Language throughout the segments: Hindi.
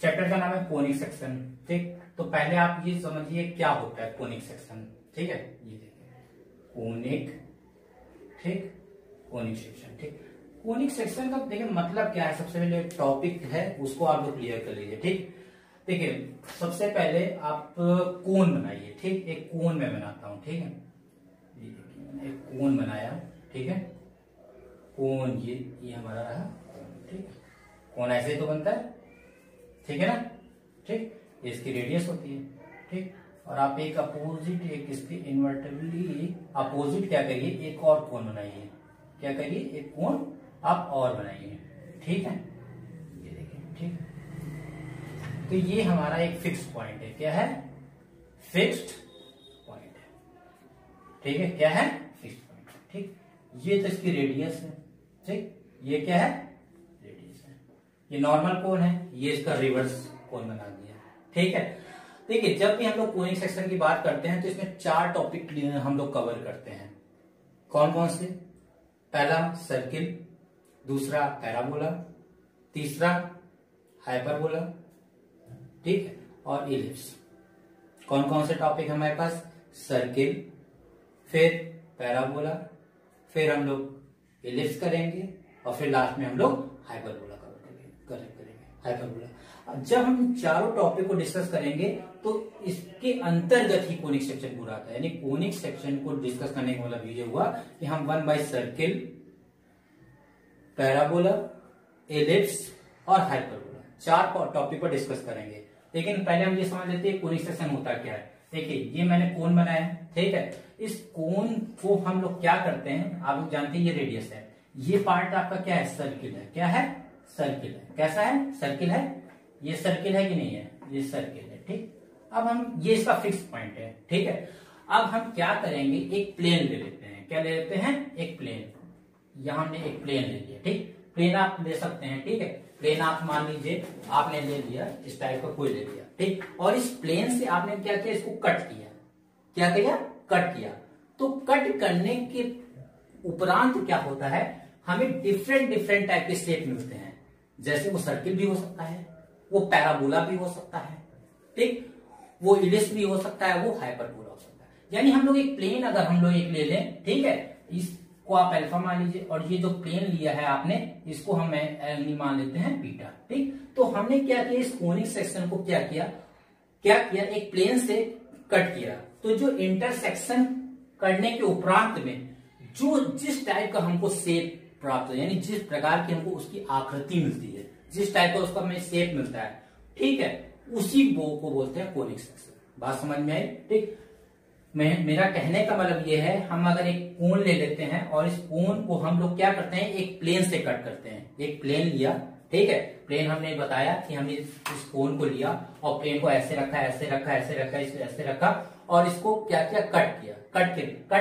चैप्टर का नाम है कोनिक सेक्शन। ठीक, तो पहले आप ये समझिए क्या होता है कोनिक सेक्शन। ठीक है, ये देखिए कोनिक, ठीक, कोनिक सेक्शन। ठीक, कोनिक सेक्शन का देखिए मतलब क्या है, सबसे पहले टॉपिक है उसको आप लोग क्लियर कर लीजिए। ठीक, देखिए सबसे पहले आप कोन बनाइए। ठीक, एक कोन मैं बनाता हूं। ठीक है, ये देखिए मैंने एक कोन बनाया। ठीक है, कोन ये हमारा रहा। ठीक है, कोन ऐसे तो बनता है, ठीक है ना। ठीक, ये इसकी रेडियस होती है। ठीक, और आप एक अपोजिट, एक इसके इन्वर्टेबली अपोजिट क्या करिए, एक और कोन बनाइए। क्या करिए, एक कोन आप और बनाइए। ठीक है, ये देखिए। ठीक, तो ये हमारा एक फिक्स पॉइंट है। क्या है, फिक्स्ड पॉइंट है। ठीक है, क्या है, फिक्स्ड पॉइंट। ठीक, ये तो इसकी रेडियस है। ठीक, ये क्या है, रेडियस है। ये नॉर्मल कोन है, ये इसका रिवर्स कोन बना दिया। ठीक है, देखिए जब भी हम लोग कोनिक सेक्शन की बात करते हैं तो इसमें 4 टॉपिक हम लोग कवर करते हैं। कौन कौन से? पहला सर्किल, दूसरा पैराबोला, तीसरा हाइपरबोला, ठीक है, और इलिप्स। कौन कौन से टॉपिक हमारे पास? सर्किल, फिर पैराबोला, फिर हम लोग इलिप्स करेंगे और फिर लास्ट में हम लोग हाइपरबोला करेंगे। हाइपरबोला जब हम चारों टॉपिक को डिस्कस करेंगे तो इसके अंतर्गत ही कोनिक सेक्शन पूरा आता है। यानी कोनिक सेक्शन को डिस्कस करने का मतलब ये हुआ कि हम 1 बाय सर्किल, पैराबोला, एलिप्स और हाइपरबोला 4 टॉपिक को डिस्कस करेंगे। लेकिन पहले हम ये समझ लेते हैं कोनिक सेक्शन होता क्या है। देखिए ये मैंने कोन बनाया है। ठीक है, इस कोन को हम लोग क्या करते हैं, आप लोग जानते हैं ये रेडियस है। ये पार्ट आपका क्या है, सर्किल है। क्या है, सर्किल है। कैसा है, सर्किल है। ये सर्किल है कि नहीं है, ये सर्किल है। ठीक, अब हम ये इसका फिक्स पॉइंट है। ठीक है, अब हम क्या करेंगे, एक प्लेन ले लेते हैं। क्या ले लेते हैं, एक प्लेन। यहां हमने एक प्लेन ले लिया। ठीक, प्लेन आप ले सकते हैं। ठीक है, प्लेन आप मान लीजिए आपने ले लिया, इस टाइप का कोई ले लिया। ठीक, और इस प्लेन से आपने क्या किया, इसको कट किया। क्या किया, कट किया। तो कट करने के उपरांत क्या होता है, हमें डिफरेंट टाइप के शेप मिलते हैं। जैसे वो सर्किल भी हो सकता है, वो पैराबोला भी हो सकता है। ठीक, वो इलिप्स भी हो सकता है, वो हाइपरबोला हो सकता है। यानी हम लोग एक प्लेन अगर हम लोग एक ले लें, ठीक है, इसको आप अल्फा मान लीजिए और ये जो प्लेन लिया है आपने, इसको हम मान लेते हैं बीटा। ठीक, तो हमने क्या किया, इस कोनिक सेक्शन को क्या किया, एक प्लेन से कट किया। तो जो इंटरसेक्शन करने के उपरांत में जो जिस टाइप का हमको शेप प्राप्त हो, यानी जिस प्रकार की हमको उसकी आकृति मिलती है, जिस टाइप का उसका हमें शेप मिलता है, ठीक है, उसी को बोलते हैं कोनिक सेक्शन। बात समझ में आई? ठीक, मेरा कहने का मतलब ये है, हम अगर एक कोन ले लेते हैं और इस कोन को हम लोग क्या करते हैं, एक प्लेन से कट करते हैं। एक प्लेन लिया, ठीक है, प्लेन हमने बताया कि हमने इस कोन को लिया और प्लेन को ऐसे रखा, ऐसे रखा, ऐसे रखा, ऐसे रखा और इसको क्या किया, कट किया। कट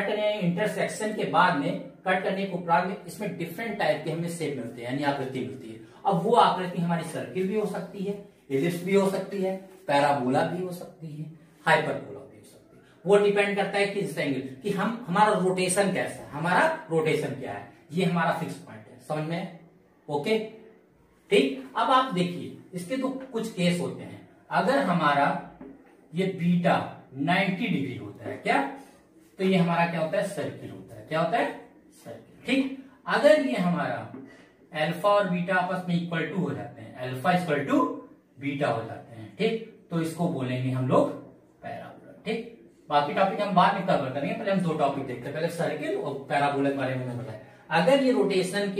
करने इंटरसेक्शन के बाद में, कट करने के उपरांत में इसमें डिफरेंट टाइप के हमें शेप मिलते हैं, यानी आकृति मिलती है। अब वो आकृति हमारी सर्किल भी हो सकती है, इलिप्स भी हो सकती है, पैराबोला भी हो सकती है, हाइपरबोला भी हो सकती है। वो डिपेंड करता है किस एंगल कि हमारा रोटेशन कैसा है, हमारा रोटेशन क्या है। ये हमारा फिक्स पॉइंट है। समझ में? ओके, ठीक। अब आप देखिए इसके तो कुछ केस होते हैं। अगर हमारा ये बीटा 90 डिग्री होता है, क्या, तो ये हमारा क्या होता है, सर्किल होता है। क्या होता है, सर्किल। ठीक, अगर ये हमारा अल्फा और बीटा आपस में इक्वल टू हो जाते हैं, अल्फा इक्वल टू बीटा हो जाते हैं, ठीक, तो इसको बोलेंगे हम लोग पैराबोला। ठीक, बाकी टॉपिक हम बाद में कवर करेंगे, पहले हम 2 टॉपिक देखते हैं, पहले सर्किल और पैराबोला के बारे में बताया। अगर ये रोटेशन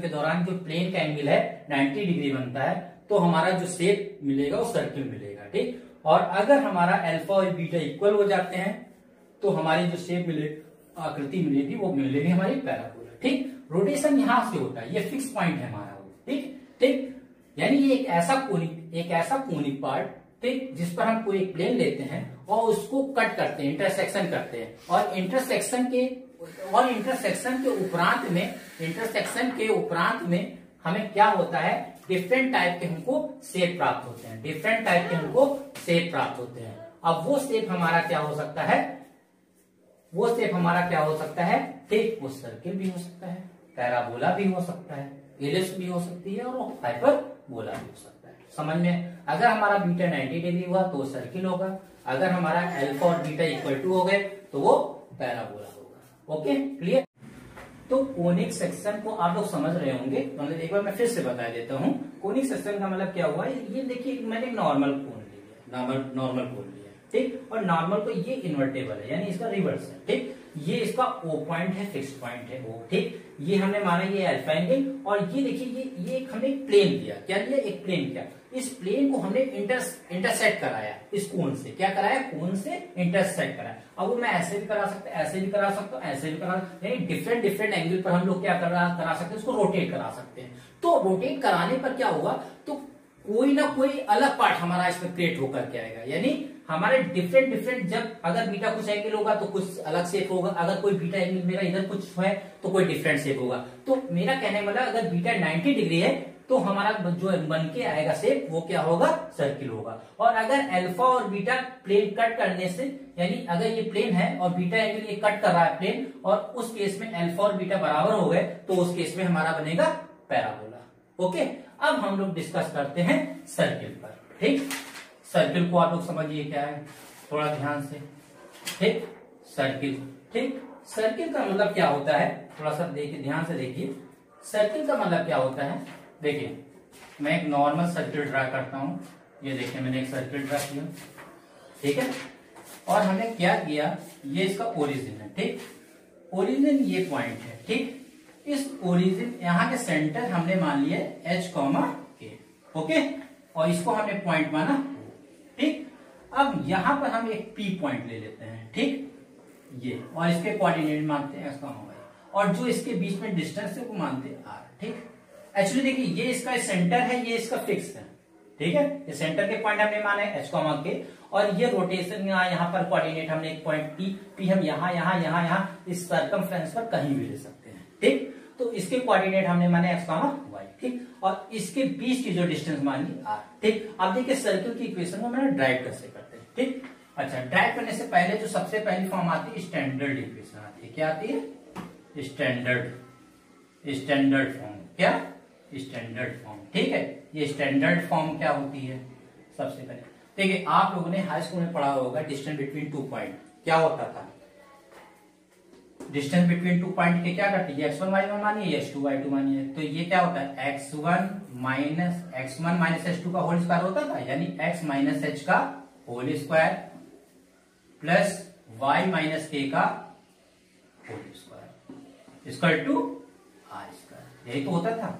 के दौरान जो प्लेन का एंगल है 90 डिग्री बनता है, तो हमारा जो शेप मिलेगा वो सर्किल मिलेगा। ठीक, और अगर हमारा अल्फा और बीटा इक्वल हो जाते हैं तो हमारी जो शेप मिलेगी, आकृति मिलेगी, वो मिलेगी हमारी पैराबोला। ठीक, रोटेशन यहां से होता है, ये फिक्स पॉइंट है हमारा। ठीक, यानी ये एक ऐसा कोनिक पार्ट, ठीक, जिस पर हम कोई एक प्लेन लेते हैं और उसको कट करते हैं, इंटरसेक्शन करते हैं, और इंटरसेक्शन के उपरांत में हमें क्या होता है, डिफरेंट टाइप के हमको शेप प्राप्त होते हैं। अब वो शेप हमारा क्या हो सकता है, ठीक, वो सर्किल भी हो सकता है, पैराबोला भी हो सकता है, इलिप्स भी हो सकती है और हाइपरबोला भी हो सकता है। समझ में? अगर हमारा बीटा 90 डिग्री हुआ तो सर्किल होगा, अगर हमारा अल्फा और बीटा इक्वल टू हो गए तो वो पैराबोला होगा। Okay, clear? तो कोनिक सेक्शन को आप लोग समझ रहे होंगे, तो एक बार मैं फिर से बता देता हूँ। कोनिक सेक्शन का मतलब क्या हुआ, ये देखिए मैंने नॉर्मल कोन लिया, नॉर्मल कोन लिया, ठीक, और नॉर्मल को ये इन्वर्टेबल है यानी इसका रिवर्स है, ठीक, ये इसका ओ पॉइंट है, फिक्स्ड पॉइंट है वो, ठीक, ये हमने माना ये अल्फा एंगल, और ये देखिए ये एक हमने प्लेन लिया, क्या लिया, एक प्लेन किया, इस प्लेन को हमने इंटरसेक्ट कराया इस कोन से, क्या कराया, कोन से इंटरसेक्ट कराया। अब वो मैं ऐसे भी करा सकता, ऐसे भी करा सकता हूँ, ऐसे भी करा, यानी डिफरेंट डिफरेंट एंगल पर हम लोग क्या करा सकते हैं, उसको रोटेट करा सकते हैं। तो रोटेट कराने पर क्या होगा, तो कोई ना कोई अलग पार्ट हमारा इसमें क्रिएट होकर के आएगा, यानी हमारे डिफरेंट डिफरेंट, जब अगर बीटा कुछ एंगल होगा तो कुछ अलग शेप होगा, अगर कोई बीटा एंगल मेरा इधर कुछ है तो कोई डिफरेंट शेप होगा। तो मेरा कहने वाला अगर बीटा 90 डिग्री है तो हमारा जो बन के आएगा शेप वो क्या होगा, सर्किल होगा। और अगर अल्फा और बीटा प्लेन कट करने से, यानी अगर ये प्लेन है और बीटा एंगल ये कट कर रहा है प्लेन, और उस केस में अल्फा और बीटा बराबर हो गए तो उस केस में हमारा बनेगा पैराबोला। ओके, अब हम लोग डिस्कस करते हैं सर्किल पर, ठीक। सर्किल को आप लोग समझिए क्या है, थोड़ा ध्यान से, ठीक। सर्किल, ठीक, सर्किल का मतलब क्या होता है, थोड़ा सा देखिए, ध्यान से देखिए। सर्किल का मतलब क्या होता है, देखिए मैं एक नॉर्मल सर्किल ड्रा करता हूं, ये देखिए मैंने एक सर्किल ड्रा किया, ठीक है, और हमने क्या किया, ये इसका ओरिजिन है, ठीक, ओरिजिन ये पॉइंट है, ठीक, इस ओरिजिन यहाँ के सेंटर हमने मान लिया H, K, ओके, और इसको हमने पॉइंट माना, ठीक। अब यहां पर हम एक P पॉइंट ले लेते हैं, ठीक, ये, और इसके कोऑर्डिनेट मानते हैं X, Y, और जो इसके बीच में डिस्टेंस है वो मानते हैं R, ठीक। एक्चुअली देखिए ये इसका सेंटर है, ये इसका फिक्स है, ठीक है, ये सेंटर के पॉइंट हमने माने H, K, और ये रोटेशन यहाँ पर कोऑर्डिनेट हमने एक पॉइंट P हम यहाँ इस सर्कमफ्रेंस पर कहीं भी ले सकते हैं, ठीक। तो इसके कोऑर्डिनेट हमने माने X, Y, ठीक, और इसके बीच की जो डिस्टेंस मानी R, ठीक। अब देखिए सर्किल की इक्वेशन को मैंने ड्राइव कैसे करते हैं, ठीक। अच्छा, ड्राइव करने से पहले जो सबसे पहली फॉर्म आती है स्टैंडर्ड इक्वेशन आती है, क्या आती है, स्टैंडर्ड फॉर्म, क्या, स्टैंडर्ड फॉर्म, ठीक है। ये स्टैंडर्ड फॉर्म क्या होती है, सबसे पहले देखिए आप लोगों ने हाई स्कूल में पढ़ा होगा डिस्टेंस बिटवीन 2 पॉइंट क्या होता था, डिस्टेंस बिटवीन 2 पॉइंट के क्या करते हैं, x1 y1 मानिए, x2 y2 मानिए, तो ये क्या होता है x1 माइनस h2 का होल स्क्वायर होता था, यानी x माइनस h का whole square plus y minus k का whole square equal to r square, यही तो होता था,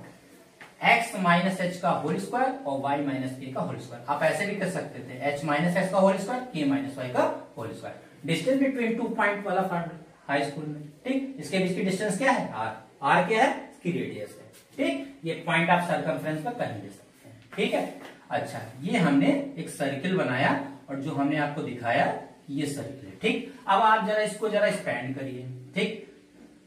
x माइनस h का होल स्क्वायर और y माइनस k का होल स्क्वायर। आप ऐसे भी कर सकते थे h माइनस h का whole square, k minus y का whole square, distance between 2 point वाला फॉर्मूला हाई स्कूल में, ठीक। इसके बीच की डिस्टेंस क्या है, r क्या है, इसकी रेडियस है, ठीक। ये पॉइंट आप सर्कमफ्रेंस पर कहीं ले सकते हैं, ठीक है। अच्छा, ये हमने एक सर्किल बनाया और जो हमने आपको दिखाया ये सर्किल है, ठीक। अब आप जरा इसको जरा एक्सपेंड करिए, ठीक।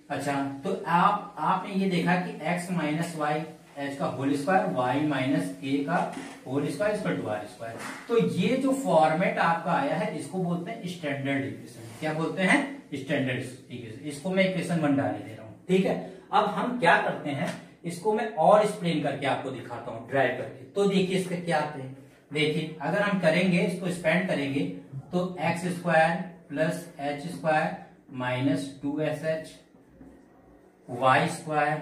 अच्छा, तो आपने ये देखा कि x माइनस वाई एच का होल स्क्वायर, y माइनस के का whole square equal to are square, तो ये जो फॉर्मेट आपका आया है इसको बोलते हैं स्टैंडर्ड इक्वेशन। क्या बोलते हैं, स्टैंडर्ड इक्वेशन। इसको मैं इक्वेशन 1 डालने दे रहा हूं, ठीक है। अब हम क्या करते हैं, इसको मैं और एक्सप्लेन करके आपको दिखाता हूं ड्राइव करके। तो देखिए इसका क्या आते हैं, देखिए अगर हम करेंगे इसको एक्सपेंड करेंगे तो x square plus h square minus 2sh, y square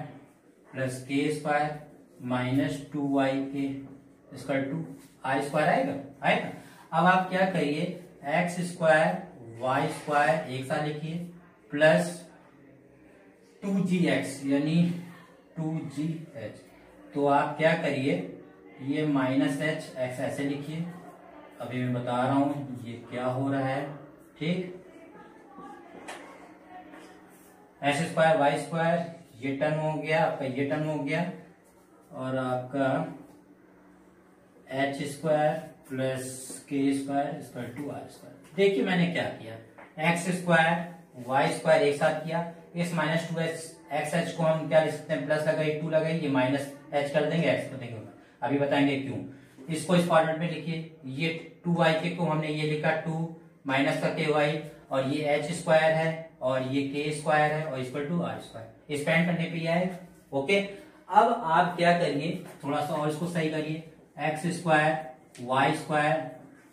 plus के square minus 2yk equal to are square आएगा। अब आप क्या करिए, एक्स स्क्वायर वाई स्क्वायर एक साथ लिखिए प्लस 2gx यानी 2gh, तो आप क्या करिए ये माइनस h x ऐसे लिखिए, अभी मैं बता रहा हूं ये क्या हो रहा है, ठीक। एक्स स्क्वायर वाई स्क्वायर ये टर्म हो गया आपका, ये टर्म हो गया, और आपका एच स्क्वायर प्लस के square equal to are square. देखिए मैंने क्या किया, एक्स स्क्वायर वाई स्क्वायर एक साथ किया, इस माइनस 2x को हम क्या लिख सकते हैं, प्लस लगाइए 2 लगाइए, ये माइनस h कर देंगे, x कर देंगे, अभी बताएंगे क्यों। इसको इस फॉर्मेट में लिखिए, ये 2yk को हमने ये लिखा 2 माइनस का ky, और ये h स्क्वायर है और ये k स्क्वायर है और equal to are square, spend करने पे आएगा, ओके। अब आप क्या करिए, थोड़ा सा और इसको सही करिए, X square Y square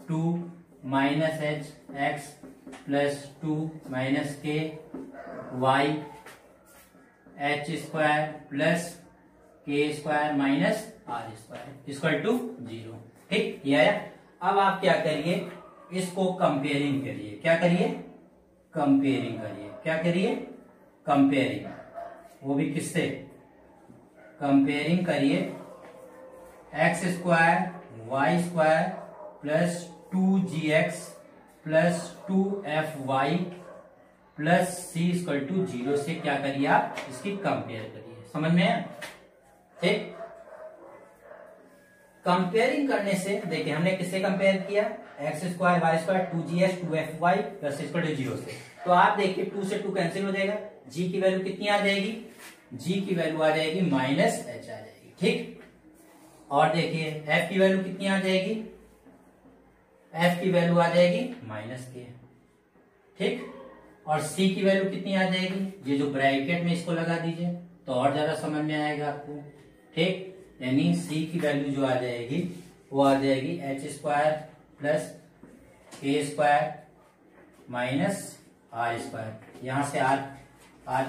2 minus H X plus 2 minus K Y H square plus के square minus are square equal to 0। ठीक, ये आया। अब आप क्या करिए, इसको कंपेयरिंग करिए। क्या करिए? कंपेयरिंग करिए। क्या करिए? कंपेयरिंग, वो भी किससे? कंपेयरिंग करिए X square Y square plus 2gx plus 2fy plus c equal to 0 से क्या करिए आप इसकी कंपेयर करिए। समझ में आया? ठीक, कंपेयरिंग करने से देखिए हमने किससे कंपेयर किया? X square Y square 2gx 2fy plus equal to 0 से। तो आप देखिए 2 से 2 कैंसिल हो जाएगा, g की वैल्यू कितनी आ जाएगी? g की वैल्यू आ जाएगी माइनस h आ जाएगी। ठीक, और देखिए f की वैल्यू कितनी आ जाएगी? f की वैल्यू आ जाएगी माइनस के। ठीक, और c की वैल्यू कितनी आ जाएगी? ये जो ब्रैकेट में इसको लगा दीजिए तो और ज्यादा समझ में आएगा आपको। ठीक, यानी c की वैल्यू जो आ जाएगी वो आ जाएगी एच स्क्वायर प्लस के स्क्वायर माइनस आर स्क्वायर। यहां से आर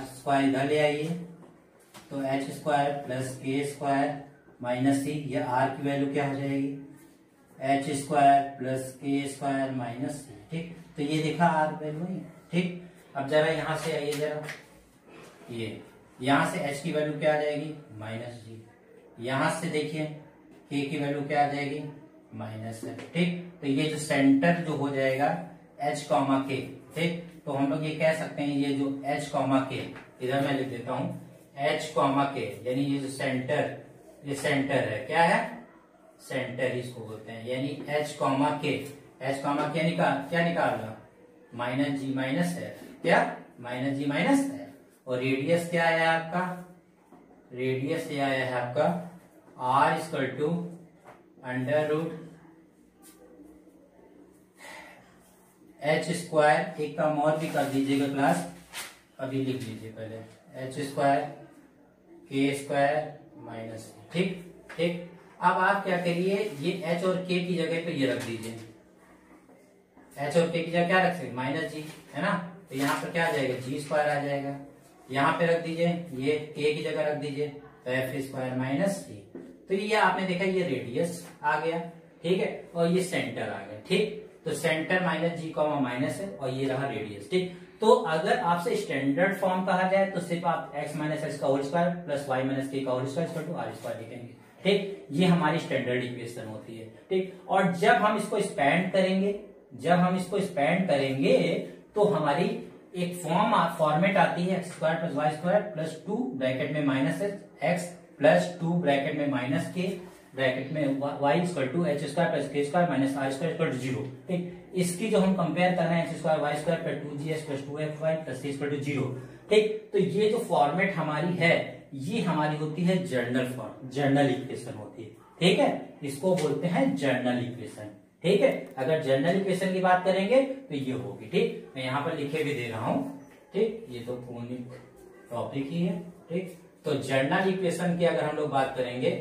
स्क्वायर इधर ले आइए तो एच स्क्वायर प्लस के स्क्वायर माइनस सी, या आर की वैल्यू क्या हो जाएगी? एच स्क्वायर प्लस के स्क्वायर माइनस सी। ठीक, तो ये देखा आर वैल्यू ही। ठीक, अब जरा यहां से आइए, जरा ये यहां से एच की वैल्यू क्या आ जाएगी? माइनस जी। यहां से देखिए के की वैल्यू क्या आ जाएगी? माइनस है। ठीक, तो ये जो सेंटर जो हो जाएगा एच कॉमा के। ठीक, तो हम लोग ये कह सकते हैं ये जो एच कॉमा के, इधर मैं लिख देता हूं एच कॉमा के, यानी ये जो सेंटर, ये सेंटर है। क्या है? सेंटर इसको बोलते हैं। यानी एच कॉमा के, एच कॉमा के क्या निकालना? माइनस जी माइनस है। क्या? माइनस जी माइनस है। और रेडियस क्या आया आपका? रेडियस ये आया है आपका R equal to under root H square, एक काम और भी कर दीजिएगा क्लास, अभी लिख लीजिए पहले एच स्क्वायर के स्क्वायर माइनस। ठीक ठीक, अब आप क्या करिए, ये एच और के की जगह पे ये रख दीजिए। एच और के की जगह क्या रख सकते? माइनस जी, है ना? तो यहाँ पर क्या आ जाएगा? जी स्क्वायर आ जाएगा। यहाँ पे रख दीजिए, ये के की जगह रख दीजिए तो एफ स्क्वायर माइनस सी। तो ये आपने देखा ये रेडियस आ गया। ठीक है, और ये सेंटर आ गया। ठीक, तो सेंटर माइनस जी कॉमा माइनस है और ये रहा रेडियस। ठीक, तो अगर आपसे स्टैंडर्ड फॉर्म कहा जाए तो सिर्फ आप x माइनस एच का whole square plus y minus के का whole square equal to are square लिखेंगे। ठीक, ये हमारी स्टैंडर्ड इक्वेशन होती है। ठीक, और जब हम इसको स्पैंड करेंगे, तो हमारी एक फॉर्मेट आती है x square plus Y square plus 2 bracket में माइनस एक्स प्लस 2 ब्रैकेट में माइनस के ब्रैकेट में y equal to h square plus के square minus are square equal to 0। ठीक, इसकी जो हम कंपेयर कर रहे हैं x square Y square plus 2gx plus 2fy plus c equal to 0। ठीक, तो ये जो फॉर्मेट हमारी है ये हमारी होती है जर्नल फॉर्म, जर्नल इक्वेशन होती है। ठीक है, इसको बोलते हैं जर्नल इक्वेशन। ठीक है, अगर जर्नल इक्वेशन की बात करेंगे तो ये होगी। ठीक, मैं यहाँ पर लिखे भी दे रहा हूं। ठीक, ये तो कॉनिक टॉपिक ही है। ठीक, तो जर्नल इक्वेशन की अगर हम लोग बात करेंगे,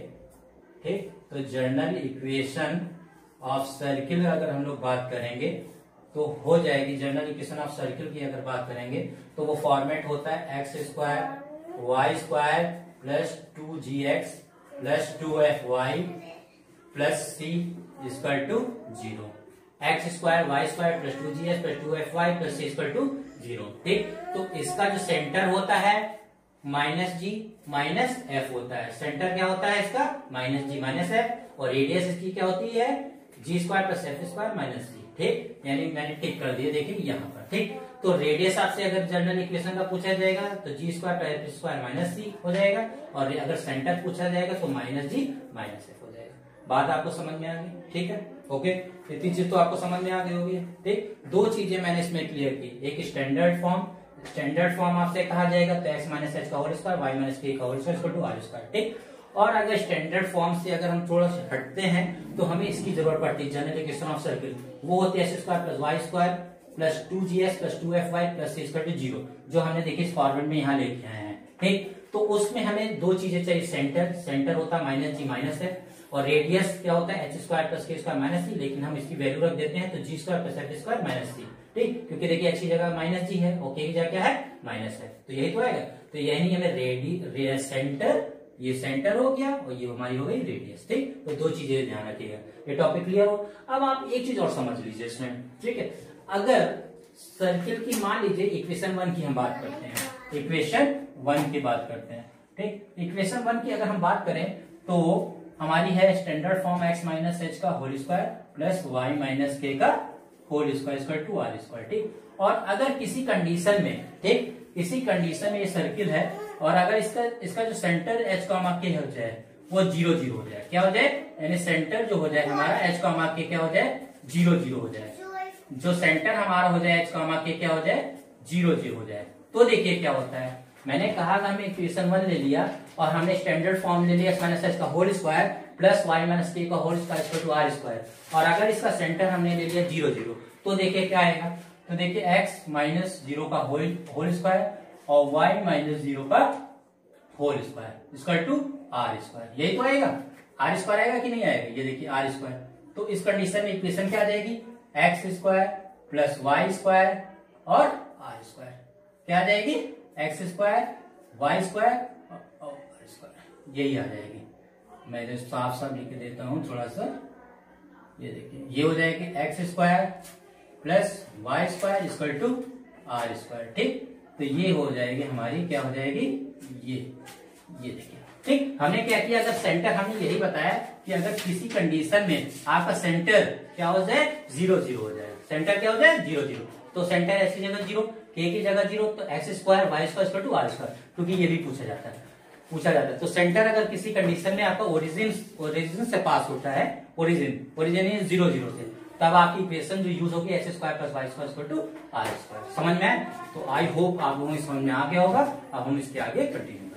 ठीक, तो जर्नल इक्वेशन ऑफ सर्किल अगर हम लोग बात करेंगे तो हो जाएगी। जर्नल इक्वेशन ऑफ सर्किल की अगर बात करेंगे तो वो फॉर्मेट होता है x square Y square plus 2gx plus 2fy plus c equal to 0। X square Y square plus 2gx plus 2fy plus c equal to 0। ठीक, तो इसका जो सेंटर होता है माइनस जी माइनस एफ होता है। सेंटर क्या होता है इसका? माइनस जी माइनस एफ, और रेडियस इसकी क्या होती है? G square plus f square minus g. ठीक, यानी मैंने टिक कर दिया, देखिए यहाँ पर। ठीक, तो रेडियस आपसे अगर जनरल इक्वेशन का पूछा जाएगा तो g square plus f square minus c हो जाएगा, और अगर सेंटर पूछा जाएगा तो माइनस जी माइनस एफ हो जाएगा। बात आपको समझ में आ गई? ठीक है, ओके, इतनी चीज तो आपको समझ में आ गई होगी। ठीक, दो चीजें मैंने इसमें क्लियर की, एक स्टैंडर्ड फॉर्म, स्टैंडर्ड फॉर्म आपसे कहा जाएगा तो x माइनस एच का होल स्क्वायर वाई माइनस के का whole square equal to are square. ठीक, और अगर स्टैंडर्ड फॉर्म से अगर हम थोड़ा सा हटते हैं तो हमें इसकी जरूरत पड़ती है जनरल इक्वेशन ऑफ सर्किल, वो होती है x square plus Y square plus 2gx plus 2fy plus c equal to 0, जो हमने देखी इस फॉर्मेट में यहाँ लेके आए हैं। ठीक, तो उसमें हमें दो चीजें चाहिए, सेंटर होता है माइनस जी माइनस है, और रेडियस क्या होता है एच स्क्वायर प्लस के स्क्वायर माइनस सी, लेकिन हम इसकी वैल्यू रख देते हैं तो g square plus h square minus c, ठीक, क्योंकि देखिए एच की जगह माइनस जी है और के की जगह क्या है माइनस है, तो यही तो आएगा। तो यही हमें सेंटर, ये सेंटर हो गया और ये हमारी हो गई रेडियस, ठीक। तो दो चीजें ध्यान रखिएगा, ये टॉपिक क्लियर हो। अब आप एक चीज और समझ लीजिए इसमें, ठीक है, अगर सर्किल की मान लीजिए इक्वेशन 1 की हम बात करते हैं, इक्वेशन 1 की बात करते हैं, ठीक। इक्वेशन 1 की अगर हम बात करें तो हमारी है standard form x minus H का whole square plus Y minus के का whole square square to are square, ठीक। और अगर किसी कंडीशन में, ठीक, किसी कंडीशन में ये सर्किल है और अगर इसका जो सेंटर एच कॉमा के हो जाए वो 0 0 हो जाए, क्या हो जाए, यानी सेंटर जो हो जाए हमारा एच कॉमा के क्या हो जाए 0 0 हो जाए, जो सेंटर हमारा हो जाए एच कॉमा के क्या हो जाए 0 0 हो जाए, तो देखिए क्या होता है। मैंने कहा कि हमने इक्वेशन 1 ले लिया और हमने स्टैंडर्ड फॉर्म ले लिया x माइनस एच का whole square plus Y minus के का whole square equal to are square, और अगर इसका सेंटर हमने ले लिया 0 0, तो देखिए क्या आएगा, तो देखिए x माइनस 0 का होल स्क्वायर और y माइनस 0 का whole square equal to are square, यही तो आएगा, आर स्क्वायर आएगा कि नहीं आएगा, ये देखिए आर स्क्वायर। तो इस कंडीशन में इक्वेशन क्या आ जाएगी, X square plus Y square और आर स्क्वायर, क्या आ जाएगी, एक्स स्क्वायर वाई स्क्वायर और आर स्क्वायर, यही आ जाएगी। मैं जो साफ साफ लिख देता हूं थोड़ा सा, ये देखिए ये हो जाएगी X square plus Y square equal to are square, ठीक। तो ये हो जाएगी हमारी, क्या हो जाएगी, ये देखिए, ठीक। हमने क्या किया, अगर सेंटर, हमने यही बताया कि अगर किसी कंडीशन में आपका सेंटर क्या हो जाए 0 0 हो जाए, सेंटर क्या हो जाए 0 0, तो सेंटर एच की जगह 0, के की जगह 0, तो x square Y square equal to are square, क्योंकि ये भी पूछा जाता है। तो सेंटर अगर किसी कंडीशन में आपका ओरिजिन से पास होता है, ओरिजिन 0 0 से, तब आपकी इक्वेशन जो यूज होगी X square plus Y square equal to are square, समझ में आए। तो आई होप आप लोगों को समझ में आ गया होगा। अब हम इसके आगे कंटिन्यू